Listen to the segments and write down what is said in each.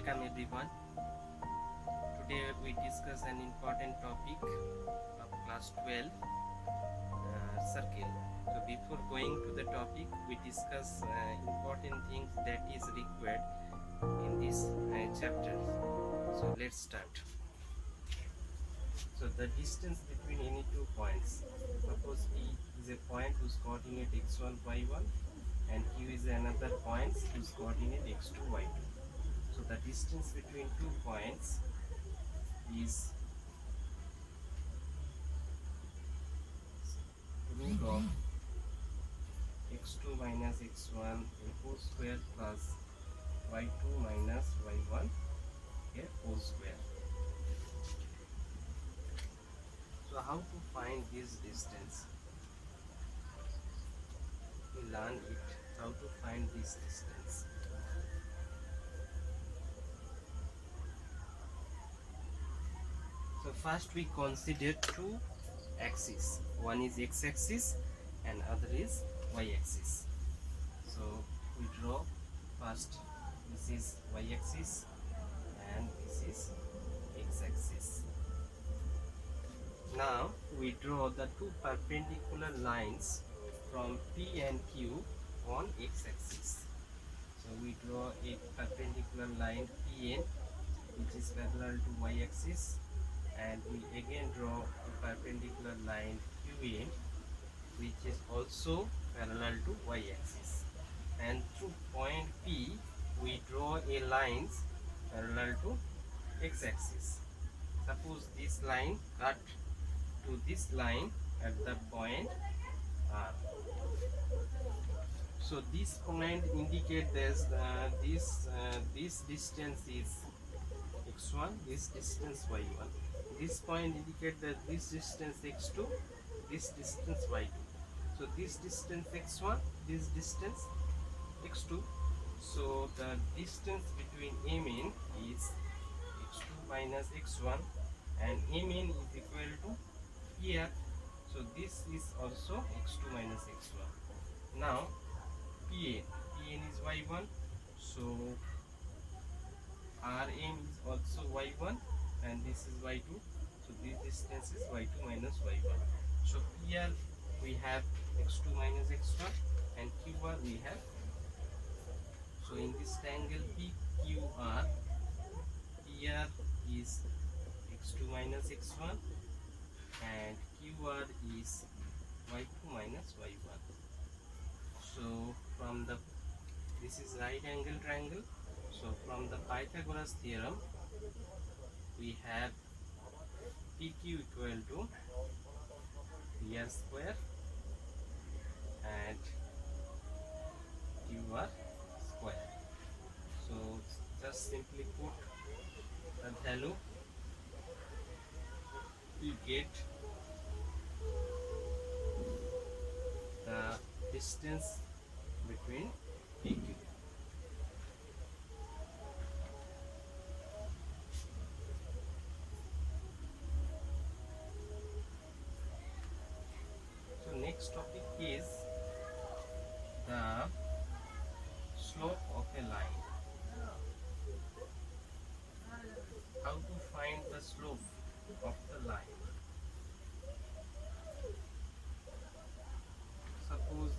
Welcome everyone. Today we discuss an important topic of class 12, circle. So before going to the topic, we discuss important things that is required in this chapter. So let's start. So the distance between any two points. Suppose P is a point whose coordinate x1, y1 and Q is another point whose coordinate x2, y2. So the distance between two points is root of x2 minus x1 whole square plus y2 minus y1 whole square. So how to find this distance? We learn it how to find this distance. So first we consider two axes. One is x-axis and other is y-axis. So we draw first, this is y-axis and this is x-axis. Now we draw the two perpendicular lines from P and Q on x-axis. So we draw a perpendicular line PN which is parallel to y-axis, and we again draw a perpendicular line QN which is also parallel to y-axis, and through point P we draw a lines parallel to x-axis. Suppose this line cut to this line at the point R. So this point indicates this distance is x1, this distance y1. This point indicates that this distance x2, this distance y2. So this distance x1, this distance x2. So the distance between MN is x2 minus x1, and MN is equal to here. So this is also x2 minus x1. Now PN is y1, so Rm is also y1 and this is y2. So this distance is y2 minus y1. So here we have x2 minus x1 and QR we have. So in this triangle PQR, here is x2 minus x1 and QR is y2 minus y1. So from the, this is right angle triangle. So from the Pythagoras theorem we have PQ equal to PR square and QR square. So just simply put the value, we get the distance between PQ. So next topic is the slope of a line. How to find the slope of the line? Suppose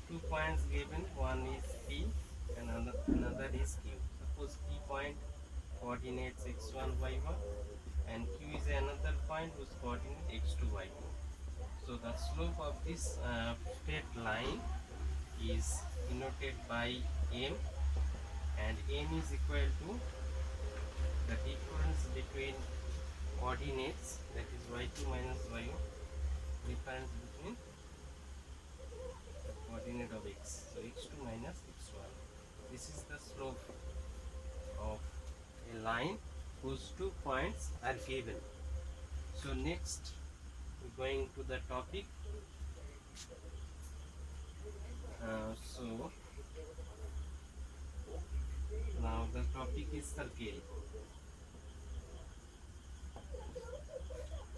two points given, one is P and another is Q. Suppose P point coordinates x1, y1 and Q is another point whose coordinate x2, y2. So the slope of this straight line is denoted by M, and M is equal to the difference between coordinates, that is y2 minus y1, difference between the coordinate of x, so x2 minus x1. This is the slope of a line whose 2 points are given. So next we're going to the topic. So now the topic is circle.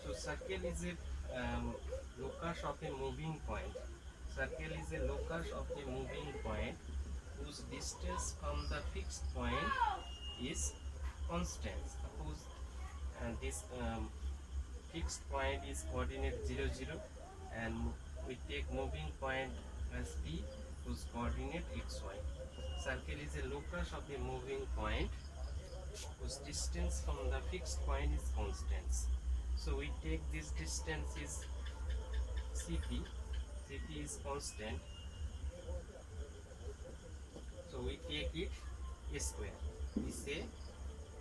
So circle is a locus of a moving point. Circle is a locus of a moving point whose distance from the fixed point is constant. Suppose this fixed point is coordinate 0 0, and we take moving point as P whose coordinate xy. Circle is a locus of the moving point whose distance from the fixed point is constant. So we take this distance is Cp. Cp is constant. So we take it a square. We say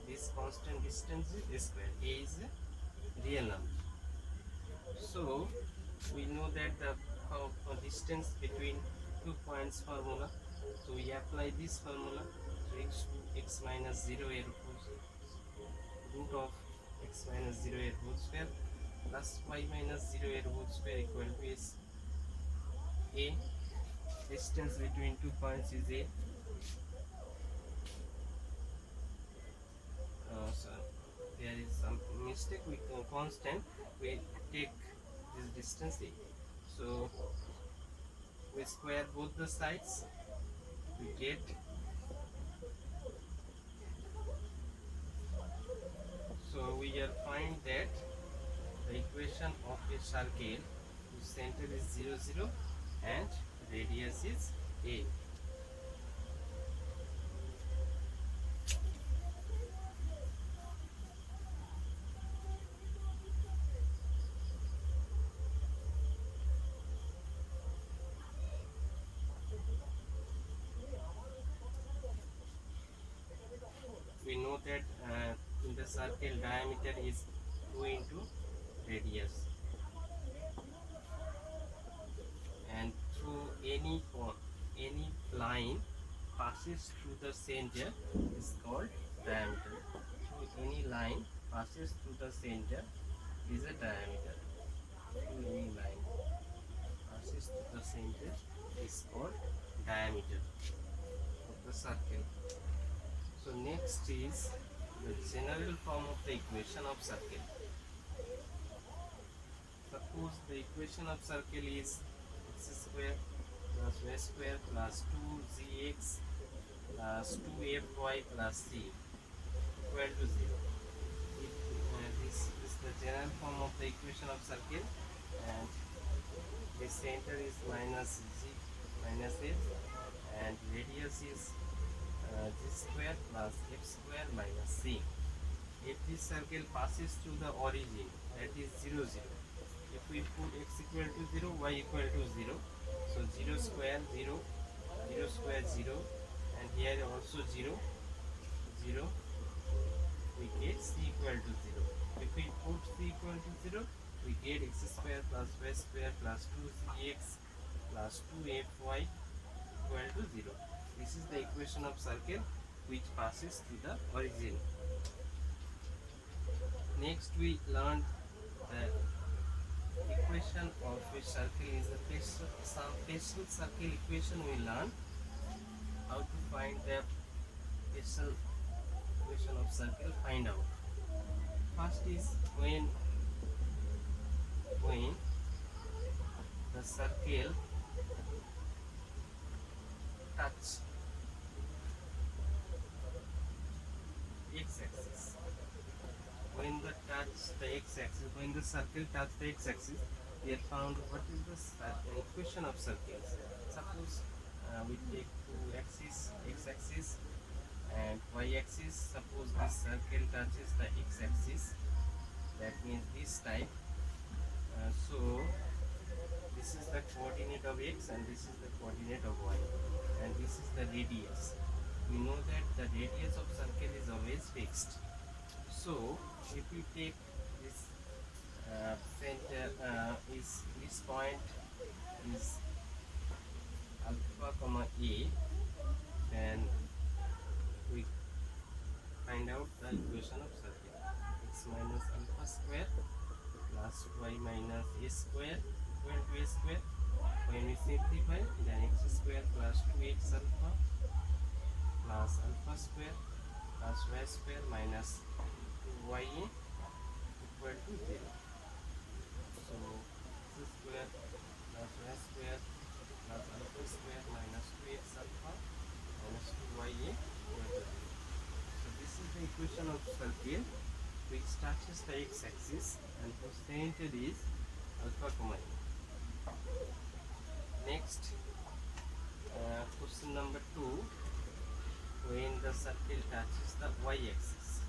this constant distance is a square. A is a real number. So we know that the distance between 2 points formula. So we apply this formula. So x minus 0 a root of x minus 0 a whole square plus y minus 0 a whole square equal to is a. Distance between 2 points is a. So there is some mistake. We constant. We take this distance a. So we square both the sides. We get so we are find that the equation of a circle whose center is 0 0 and radius is a. We know that in the circle diameter is 2 into radius, and through any line passes through the center is called diameter. Through any line passes through the center is a diameter. Through any line passes through the center is called diameter of the circle. So next is the general form of the equation of circle. Suppose the equation of circle is x square plus y square plus 2gx plus 2fy plus c equal to 0. This is the general form of the equation of circle, and the center is minus g minus f, and radius is g square plus f square minus c. If this circle passes through the origin, that is 0 0, if we put x equal to 0, y equal to 0, so 0 square 0, 0 square 0, and here also 0 0, we get c equal to 0. If we put c equal to 0, we get x square plus y square plus 2cx plus 2fy equal to 0. This is the equation of circle which passes through the origin. Next we learned the equation of a circle is the special circle equation. We learn how to find the special equation of circle. Find out. First is when the circle touch x-axis. When the circle touch the x-axis, we have found what is the equation of circles. Suppose we take two axes, x-axis and y-axis. Suppose this circle touches the x-axis, that means this type. So this is the coordinate of x and this is the coordinate of y, and this is the radius. We know that the radius of circle is always fixed. So if we take this center is this point is alpha comma a, then we find out the equation of circle. X minus alpha square plus y minus a square equal to a square. When we simplify, then x square plus 2x alpha plus alpha square plus y square minus 2y equal to 0. So x square plus y square plus alpha square minus 2x alpha circle which touches the x-axis and whose center is alpha comma a. Next, question number 2, when the circle touches the y-axis.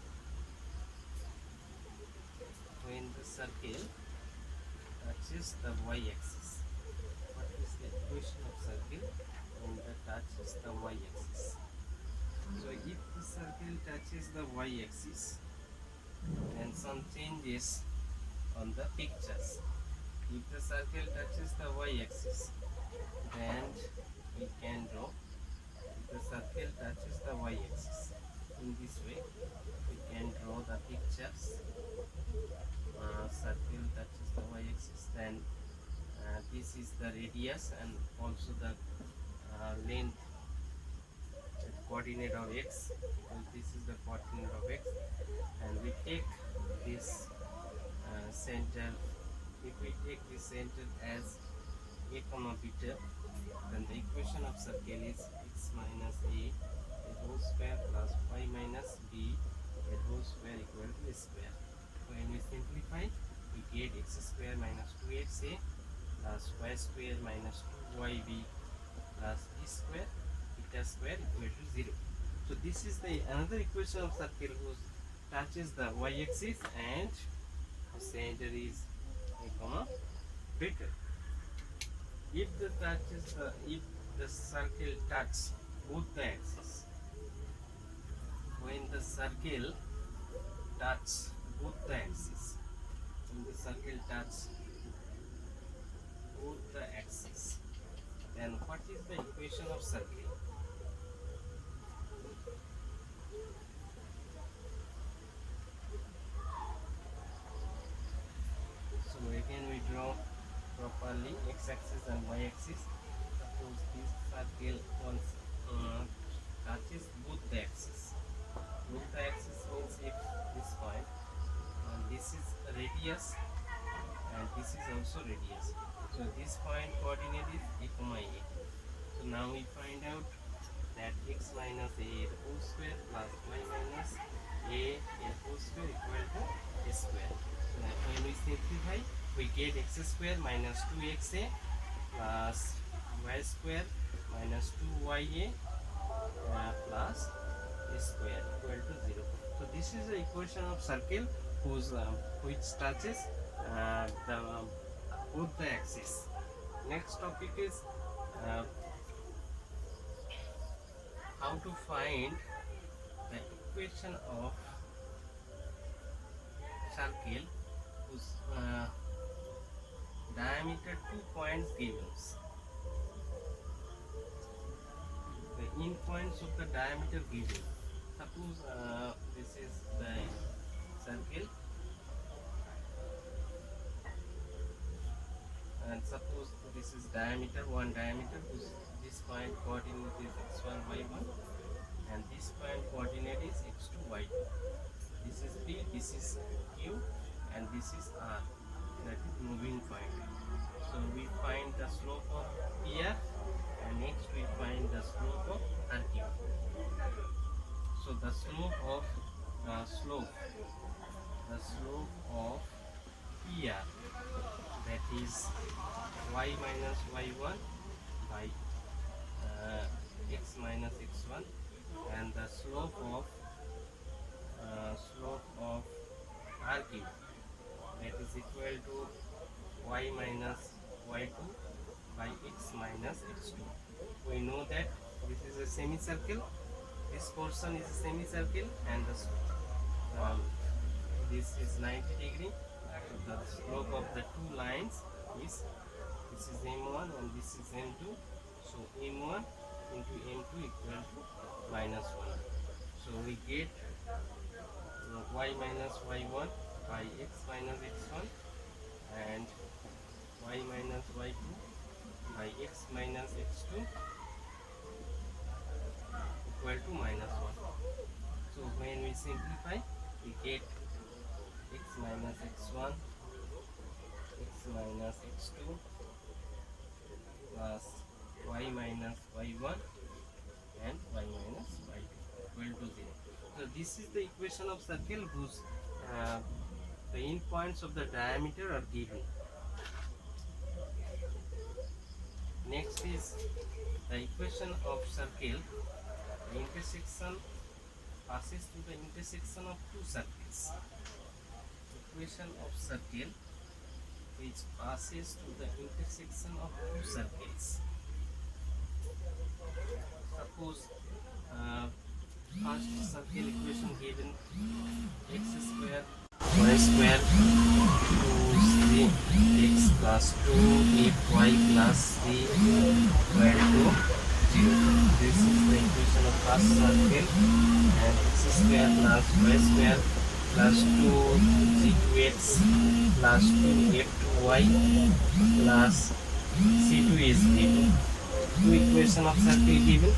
When the circle touches the y-axis, what is the equation of circle when it touches the y-axis? So if the circle touches the y-axis, then some changes on the pictures. If the circle touches the y-axis, then we can draw. If the circle touches the y-axis, in this way we can draw the pictures. Circle touches the y-axis, then this is the radius and also the length, coordinate of x, because this is the coordinate of x, and we take this center. If we take this center as a comma beta, then the equation of circle is x minus a whole square plus y minus b whole square equal to a square. When we simplify, we get x square minus 2xa plus y square minus 2yb plus b square beta square equal to 0. So this is the another equation of circle whose touches the y-axis and the center is a comma beta. If the circle touches both the axes, when the circle touches both the axes, when the circle touches both the axes, then what is the equation of circle? So again we draw properly x-axis and y-axis. Suppose this circle once touches both the axes. Both the axes means if this point, and this is radius and this is also radius. So this point coordinate is a comma a. So now we find out that x minus a whole square plus y minus a whole square equal to a square. So when we simplify, we get x square minus 2xa plus y square minus 2ya plus a square equal to 0. So this is the equation of circle whose which touches both the axes. Next topic is how to find the equation of circle whose diameter 2 points given. The end points of the diameter given. Suppose this is the circle, and suppose this is diameter, one diameter whose this point coordinate is x1 y1 and this point coordinate is x2 y2. This is p, this is q, and this is r, that is moving point. So we find the slope of pr, and next we find the slope of rq. So the slope of pr, that is y minus y1 by x minus x1, and the slope of rq, that is equal to y minus y2 by x minus x2. We know that this is a semicircle, this portion is a semicircle, and this is 90 degree. So the slope of the two lines is, this is m1 and this is m2. So m1 into m2 equal to minus 1. So we get y minus y1 by x minus x1 and y minus y2 by x minus x2 equal to minus 1. So when we simplify, we get x minus x1, x minus x2 plus y minus y1 and y minus y2 equal to 0. So this is the equation of circle whose the endpoints of the diameter are given. Next is the equation of circle. The intersection passes through the intersection of two circles. Equation of circle which passes through the intersection of two circles. Suppose first circle equation given x square y square 2 3 x plus 2 fy plus 3 equal to 0. This is the equation of first circle, and x square plus y square plus 2 g2x plus 2 f2y plus c2 is given. Two equation of circle given.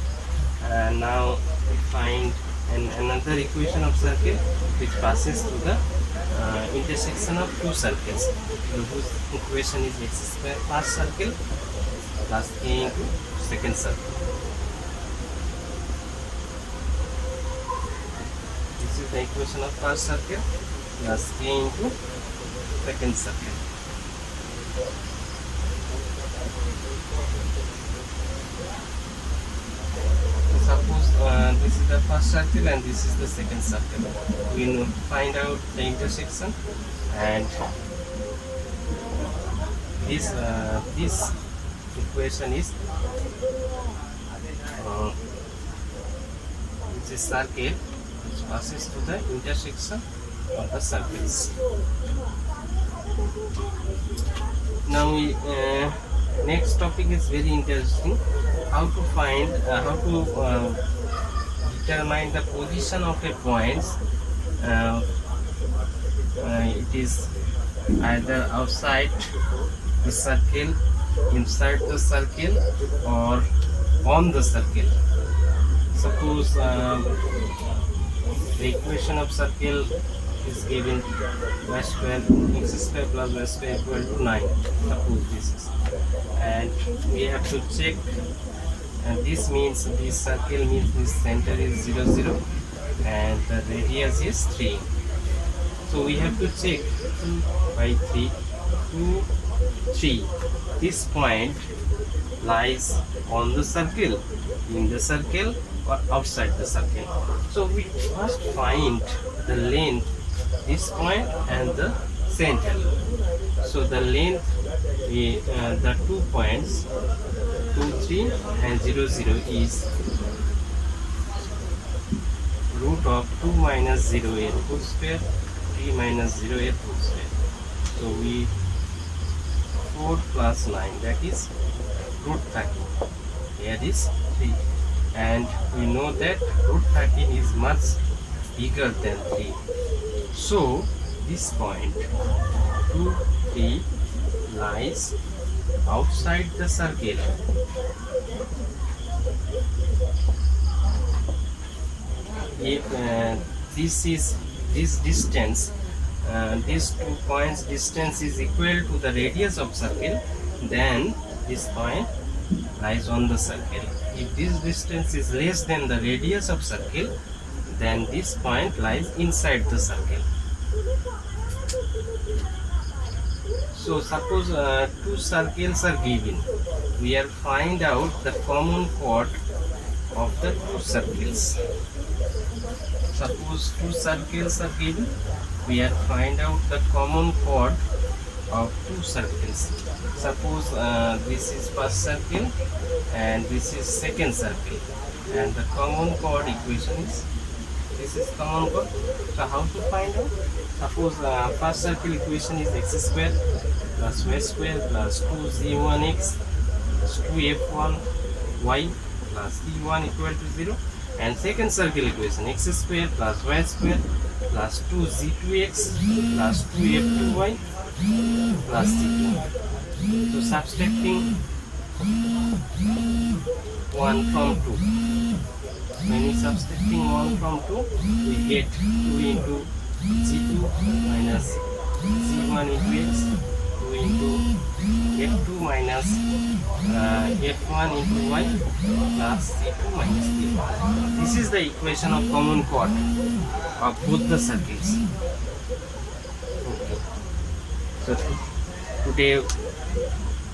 Now we find another equation of circle which passes through the intersection of two circles. So whose equation is x square first circle plus a into second circle. This is the equation of first circle plus a into second circle. Suppose this is the first circle and this is the second circle. We will find out the intersection, and this equation is which is circle which passes to the intersection of the circles. Now we next topic is very interesting. How to find how to determine the position of a point. It is either outside the circle, inside the circle, or on the circle. Suppose the equation of circle is given y square x square plus y square equal to 9. Suppose this is, and we have to check, and this means this circle means this center is 0 0 and the radius is 3. So we have to check 2 by 3 2 3. This point lies on the circle, in the circle, or outside the circle. So we first find the length, this point and the center. So the length, the 2 points 2 3 and 0 0 is root of 2 minus 0 a whole square 3 minus 0 a whole square. So we 4 plus 9, that is root 13. Here is 3, and we know that root 13 is much bigger than 3. So this point 2 3 lies outside the circle. If this distance, these 2 points distance is equal to the radius of circle, then this point lies on the circle. If this distance is less than the radius of circle, then this point lies inside the circle. So suppose 2 circles are given. We are find out the common chord of the 2 circles. Suppose 2 circles are given. We are find out the common chord of 2 circles. Suppose this is first circle and this is second circle, and the common chord equation is, this is common chord. So how to find out? Suppose first circle equation is x square plus y square plus 2z1x plus 2f1y plus e1 equal to 0, and second circle equation x square plus y square plus 2z2x plus 2f2y plus c2. So subtracting 1 from 2. When we subtracting 1 from 2, we get 2 into z2 minus z1 into x, 2 into f2 minus f1 into y plus c2 minus c1. This is the equation of common chord of both the circles. Okay. So today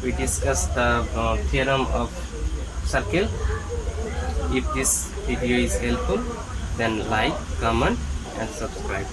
we discuss the theorem of circle. If this video is helpful, then like, comment and subscribe.